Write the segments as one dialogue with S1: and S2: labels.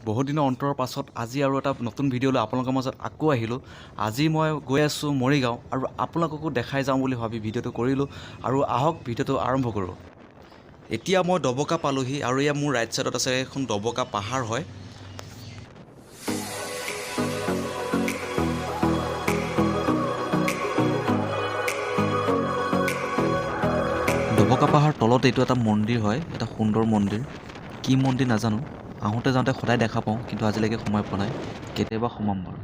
S1: বহুত দিনৰ অন্তৰৰ পাছত আজি আৰু এটা নতুন ভিডিঅ' লৈ আপোনালোকৰ মাজত আকৌ আহিলোঁ। আজি মই গৈ আছোঁ মৰিগাঁও আৰু আপোনালোককো দেখাই যাওঁ বুলি ভাবি ভিডিঅ'টো কৰিলোঁ আৰু আহক ভিডিঅ'টো আৰম্ভ কৰোঁ। এতিয়া মই ডবকা পালোহি আৰু এয়া মোৰ ৰাইট ছাইডত আছে এখন ডবকা পাহাৰ হয়। ডবকা পাহাৰ তলত এইটো এটা মন্দিৰ হয়, এটা সুন্দৰ মন্দিৰ। কি মন্দিৰ নাজানো, আহোঁতে যাওঁতে সদায় দেখা পাওঁ কিন্তু আজিলৈকে সোমাই পোৱা নাই, কেতিয়াবা সোমাম বাৰু।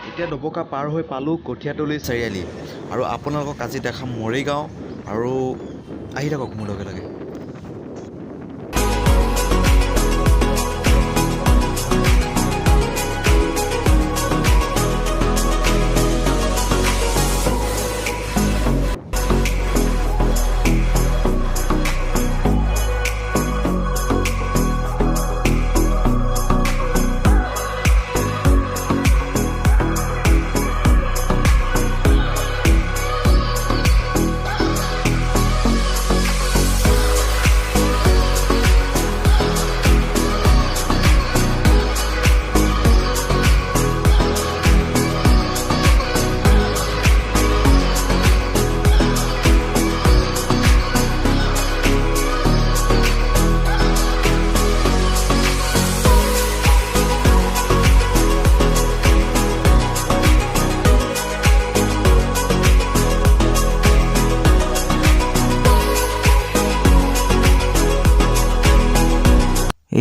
S1: এতিয়া ডবকা পাৰ হৈ পালোঁ কঠীয়াতলি চাৰিআলি আৰু আপোনালোকক আজি দেখাম মৰিগাঁও আৰু আহি থাকক মোৰ লগে লগে।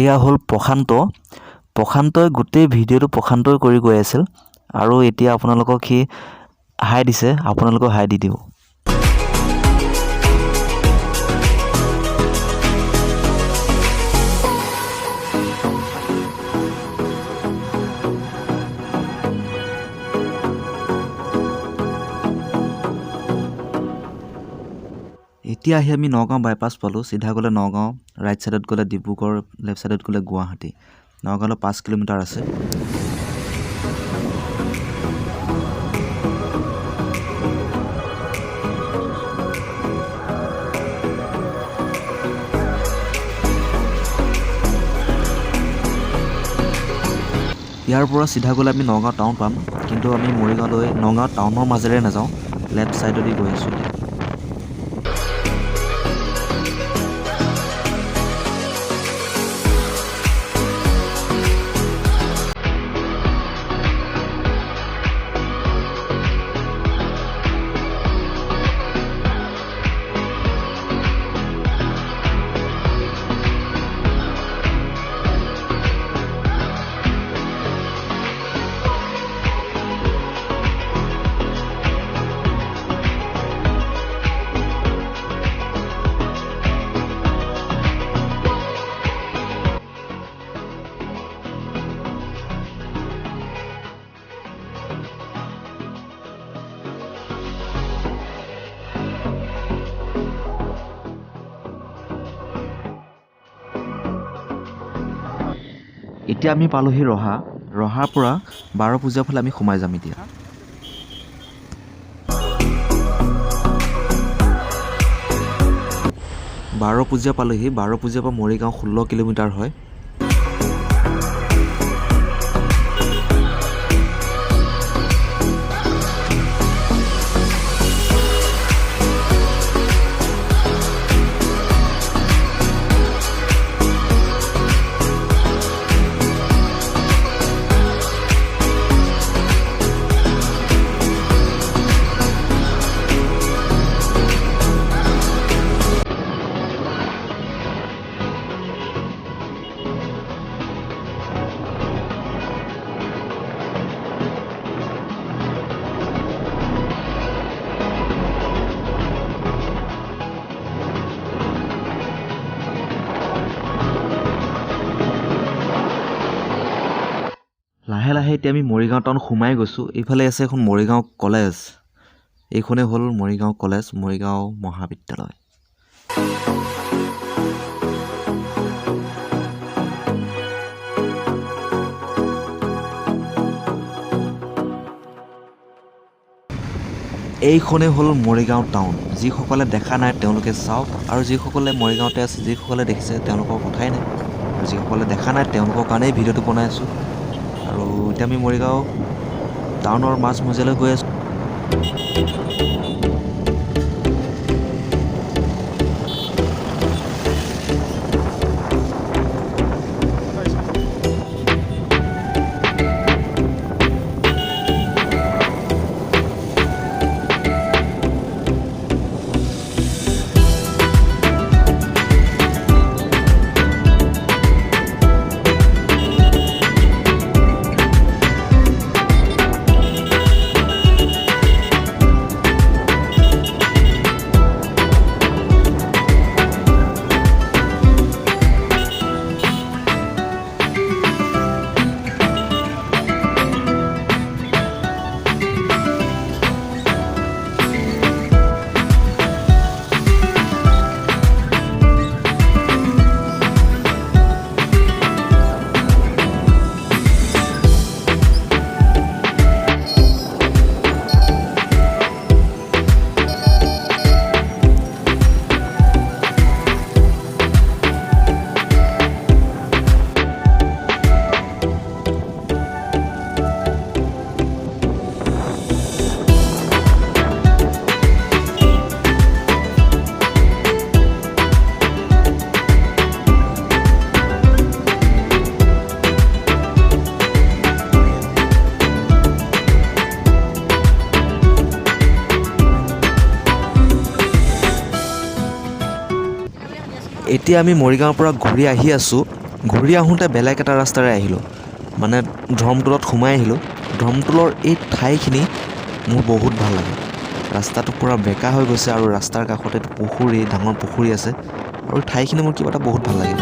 S1: এয়া হ'ল প্ৰশান্তই গোটেই ভিডিঅ'টো প্ৰশান্তই কৰি গৈ আছিল আৰু এতিয়া আপোনালোকক সি হাই দিছে, আপোনালোকেও হাই দি দিব। এতিয়া আহি আমি নগাঁও বাইপাছ পালোঁ। চিধা গ'লে নগাঁও, ৰাইট ছাইডত গ'লে ডিব্ৰুগড়, লেফ্ট ছাইডত গ'লে গুৱাহাটী। নগাঁৱলৈ 5 কিলোমিটাৰ আছে। ইয়াৰ পৰা চিধা গ'লে আমি নগাঁও টাউন পাম, কিন্তু আমি মৰিগাঁৱলৈ নগাঁও টাউনৰ মাজেৰে নাযাওঁ, লেফ্ট ছাইডেদি গৈ আছোঁ এতিয়া। এতিয়া আমি পালোহি ৰহাৰ পৰা 12 পূজাৰ ফালে আমি সোমাই যাম এতিয়া। 12 পূজা পালোহি। 12 পূজাৰ পৰা মৰিগাঁও 16 কিলোমিটাৰ হয়। লাহে এতিয়া আমি মৰিগাঁও টাউন সোমাই গৈছোঁ। এইফালে আছে এখন মৰিগাঁও কলেজ। এইখনেই হ'ল মৰিগাঁও কলেজ, মৰিগাঁও মহাবিদ্যালয়। এইখনেই হ'ল মৰিগাঁও টাউন। যিসকলে দেখা নাই তেওঁলোকে চাওক, আৰু যিসকলে মৰিগাঁৱতে আছে, যিসকলে দেখিছে তেওঁলোকৰ কথাই নাই, আৰু যিসকলে দেখা নাই তেওঁলোকৰ কাৰণেই ভিডিঅ'টো বনাই আছোঁ। আৰু এতিয়া আমি মৰিগাঁও টাউনৰ মাজমজিয়ালৈ গৈ আছোঁ। এতিয়া আমি মৰিগাঁৱৰ পৰা ঘূৰি আহি আছোঁ। ঘূৰি আহোঁতে বেলেগ এটা ৰাস্তাৰে আহিলোঁ, মানে ধৰ্মতোলত সোমাই আহিলোঁ। ধৰ্মতোলৰ এই ঠাইখিনি মোৰ বহুত ভাল লাগে। ৰাস্তাটো পূৰা বেকা হৈ গৈছে আৰু ৰাস্তাৰ কাষতে পুখুৰী, ডাঙৰ পুখুৰী আছে, আৰু ঠাইখিনি মোৰ কিবা এটা বহুত ভাল লাগিল।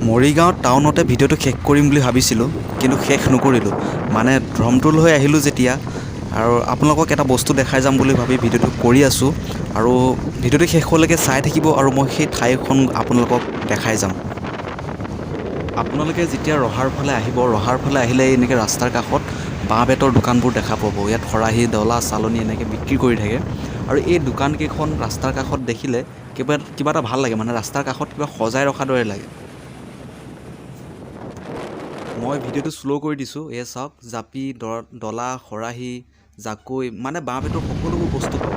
S1: মৰিগাঁও টাউনতে ভিডিঅ'টো শেষ কৰিম বুলি ভাবিছিলোঁ, কিন্তু শেষ নকৰিলোঁ। মানে ধৰ্মতোল হৈ আহিলোঁ যেতিয়া, আৰু আপোনালোকক এটা বস্তু দেখাই যাম বুলি ভাবি ভিডিঅ'টো কৰি আছোঁ। আৰু ভিডিঅ'টো শেষলৈকে চাই থাকিব, আৰু মই সেই ঠাইখন আপোনালোকক দেখাই যাম। আপোনালোকে যেতিয়া ৰহাৰ ফালে আহিব, ৰহাৰ ফালে আহিলে এনেকৈ ৰাস্তাৰ কাষত বাঁহ বেতৰ দোকানবোৰ দেখা পাব। ইয়াত খৰাহী, ডলা, চালনী এনেকৈ বিক্ৰী কৰি থাকে। আৰু এই দোকানকেইখন ৰাস্তাৰ কাষত দেখিলে কিবা এটা ভাল লাগে, মানে ৰাস্তাৰ কাষত কিবা সজাই ৰখাৰ দৰে লাগে। মই ভিডিঅ'টো শ্ল' কৰি দিছোঁ। এয়া চাওক, জাপি, ডলা, খৰাহী, জাকৈ, মানে বাঁহ বেতৰ সকলোবোৰ বস্তু পাব।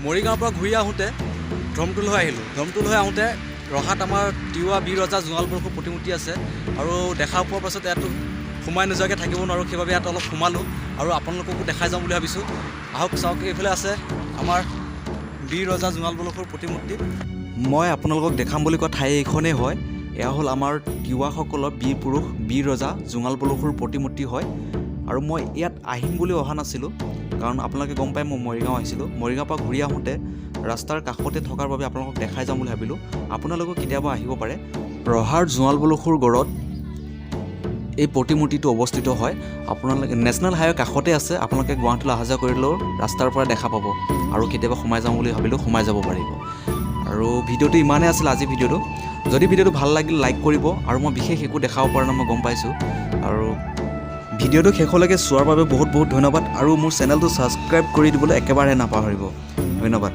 S1: মৰিগাঁৱৰ পৰা ঘূৰি আহোঁতে ধমটোল হৈ আহিলোঁ। ধমটোল হৈ আহোঁতে ৰহাত আমাৰ তিৱা বীৰ ৰজা জোঙাল বলুখৰ প্ৰতিমূৰ্তি আছে, আৰু দেখা পোৱাৰ পাছত ইয়াতো সোমাই নোযোৱাকৈ থাকিব নোৱাৰোঁ, সেইবাবে ইয়াত অলপ সোমালোঁ আৰু আপোনালোককো দেখাই যাম বুলি ভাবিছোঁ। আহক চাওক, এইফালে আছে আমাৰ বীৰ ৰজা জোঙাল বলুখৰ প্ৰতিমূৰ্তি। মই আপোনালোকক দেখাম বুলি কোৱা ঠাই এইখনেই হয়। এয়া হ'ল আমাৰ তিৱাসকলৰ বীৰ পুৰুষ বীৰ ৰজা জোঙাল বলুখৰ প্ৰতিমূৰ্তি হয়। আৰু মই ইয়াত আহিম বুলি অহা নাছিলোঁ, কাৰণ আপোনালোকে গম পায় মই মৰিগাঁও আহিছিলোঁ। মৰিগাঁৱৰ পৰা ঘূৰি আহোঁতে ৰাস্তাৰ কাষতে থকাৰ বাবে আপোনালোকক দেখাই যাম বুলি ভাবিলোঁ। আপোনালোকেও কেতিয়াবা আহিব পাৰে। ৰহাৰ জোঙাল বলুখৰ গড়ত এই প্ৰতিমূৰ্তিটো অৱস্থিত হয়। আপোনালোকে নেশ্যনেল হাইৱে কাষতে আছে। আপোনালোকে গুৱাহাটীলৈ অহা যোৱা কৰিলেও ৰাস্তাৰ পৰা দেখা পাব, আৰু কেতিয়াবা সোমাই যাম বুলি ভাবিলেও সোমাই যাব পাৰিব। আৰু ভিডিঅ'টো ইমানেই আছিল আজি ভিডিঅ'টো। যদি ভিডিঅ'টো ভাল লাগিল লাইক কৰিব, আৰু মই বিশেষ একো দেখাব পৰা নাই মই গম পাইছোঁ। আৰু ভিডিঅ'টো শেষলৈকে চোৱাৰ বাবে বহুত বহুত ধন্যবাদ, আৰু মোৰ চেনেলটো ছাবস্ক্ৰাইব কৰি দিবলৈ একেবাৰে নাপাহৰিব। ধন্যবাদ।